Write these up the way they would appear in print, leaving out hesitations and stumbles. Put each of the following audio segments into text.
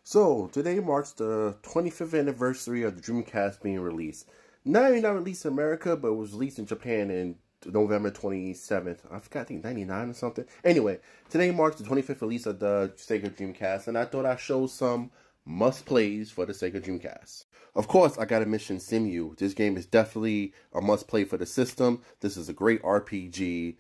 So, today marks the 25th anniversary of the Dreamcast being released. Not released in America, but it was released in Japan in November 27th. I forgot, I think 99 or something. Anyway, today marks the 25th release of the Sega Dreamcast, and I thought I'd show some must-plays for the Sega Dreamcast. Of course, I gotta mention Simu. This game is definitely a must-play for the system. This is a great RPG.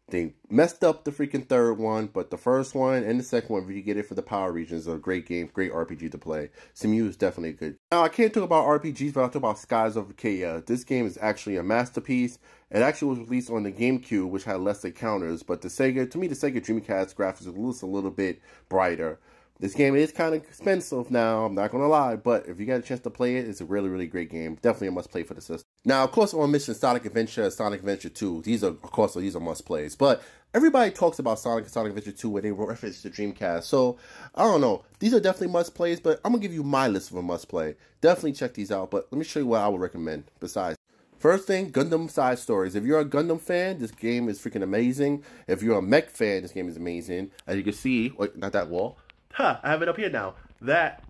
They messed up the freaking third one, but the first one and the second one, if you get it for the Power Regions, are a great game, great RPG to play. Simu is definitely good. Now, I can't talk about RPGs, but I'll talk about Skies of Arcadia. This game is actually a masterpiece. It actually was released on the GameCube, which had less encounters, but the Sega, to me, the Sega Dreamcast graphics are a little bit brighter. This game is kind of expensive now, I'm not going to lie, but if you get a chance to play it, it's a really great game. Definitely a must-play for the system. Now, of course, I want to mention Sonic Adventure and Sonic Adventure 2. These are must-plays. But everybody talks about Sonic and Sonic Adventure 2 when they reference the Dreamcast. So, I don't know. These are definitely must-plays, but I'm going to give you my list of a must-play. Definitely check these out, but let me show you what I would recommend besides. First thing, Gundam side stories. If you're a Gundam fan, this game is freaking amazing. If you're a mech fan, this game is amazing. As you can see, wait, not that wall. Ha, I have it up here now. That.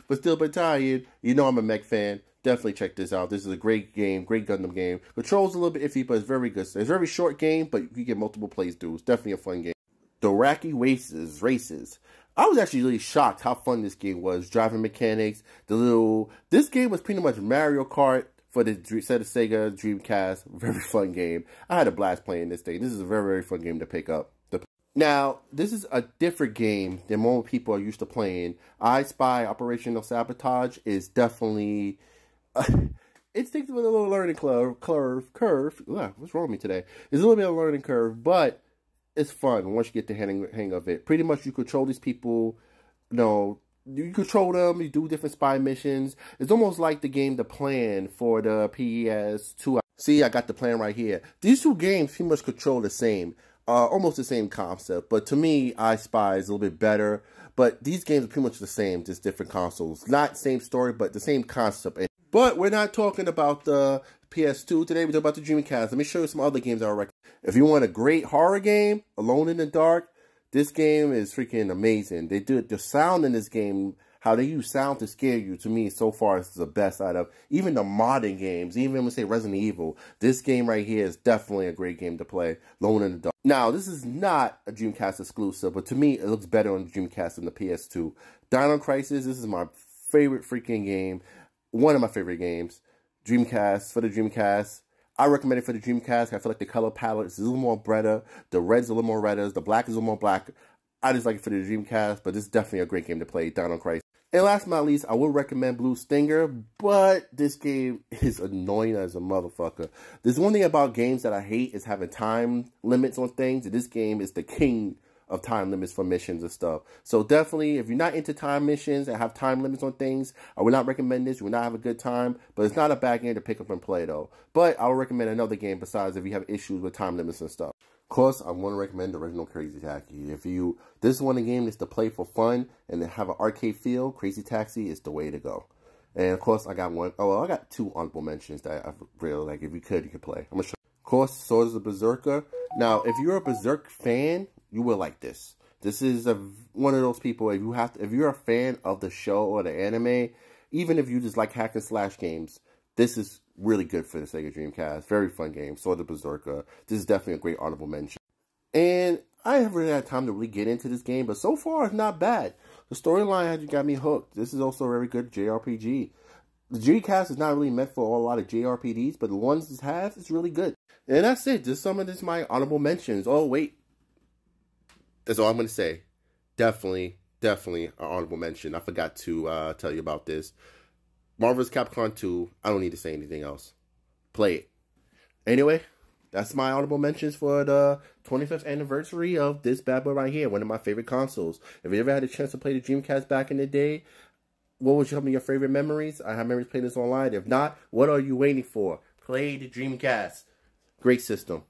But still Battalion, you know I'm a mech fan. Definitely check this out. This is a great game, great Gundam game. Controls a little bit iffy, but it's very good. It's a very short game, but you get multiple plays through. It's definitely a fun game. The Wacky Races. I was actually really shocked how fun this game was. Driving mechanics, this game was pretty much Mario Kart for the set of Sega Dreamcast. Very fun game. I had a blast playing this thing. This is a very fun game to pick up. Now, this is a different game than most people are used to playing. I Spy Operational Sabotage is definitely... it takes with a little learning curve. Ugh, what's wrong with me today? It's a little bit of a learning curve, but it's fun once you get the hang of it. Pretty much you control these people, you control them, you do different spy missions. It's almost like the game The Plan for the PS2. See, I got The Plan right here. These two games pretty much control the same. Almost the same concept, but to me, I Spy is a little bit better. But these games are pretty much the same, just different consoles. Not same story, but the same concept. But we're not talking about the PS2 today. We're talking about the Dreamcast. Let me show you some other games I recommend. If you want a great horror game, Alone in the Dark, this game is freaking amazing. They do the sound in this game. How they use sound to scare you, to me, so far, is the best out of even the modern games. Even when we say Resident Evil, this game right here is definitely a great game to play. Alone in the Dark. Now, this is not a Dreamcast exclusive, but to me, it looks better on the Dreamcast than the PS2. Dino Crisis, this is my favorite freaking game. One of my favorite games. Dreamcast, for the Dreamcast. I recommend it for the Dreamcast. I feel like the color palette is a little more brighter. The red's a little more redder. The black is a little more black. I just like it for the Dreamcast, but this is definitely a great game to play. Dino Crisis. And last but not least, I would recommend Blue Stinger, but this game is annoying as a motherfucker. There's one thing about games that I hate is having time limits on things, and this game is the king of time limits for missions and stuff. So definitely, if you're not into time missions and have time limits on things, I would not recommend this. You will not have a good time, but it's not a bad game to pick up and play, though. But I would recommend another game besides if you have issues with time limits and stuff. Of course, I want to recommend the original Crazy Taxi. This one game is to play for fun and to have an arcade feel, Crazy Taxi is the way to go. And of course, I got I got two honorable mentions that I really like. If you could play. I'm gonna show you. Of course, Swords of Berserker. Now, if you're a Berserk fan, you will like this. This is one of those people, if you're a fan of the show or the anime, even if you just like hack and slash games, this is really good for the Sega Dreamcast. Very fun game. Sword of Berserker. This is definitely a great honorable mention. And I haven't really had time to really get into this game, but so far it's not bad. The storyline has got me hooked. This is also a very good JRPG. The Dreamcast is not really meant for a lot of JRPGs, but the ones it has, it's really good. And that's it. Just some of this my honorable mentions. Oh, wait. That's all I'm going to say. Definitely an honorable mention. I forgot to tell you about this. Marvel vs. Capcom 2, I don't need to say anything else. Play it. Anyway, that's my honorable mentions for the 25th anniversary of this bad boy right here. One of my favorite consoles. If you ever had a chance to play the Dreamcast back in the day, what was some of your favorite memories? I have memories playing this online. If not, what are you waiting for? Play the Dreamcast. Great system.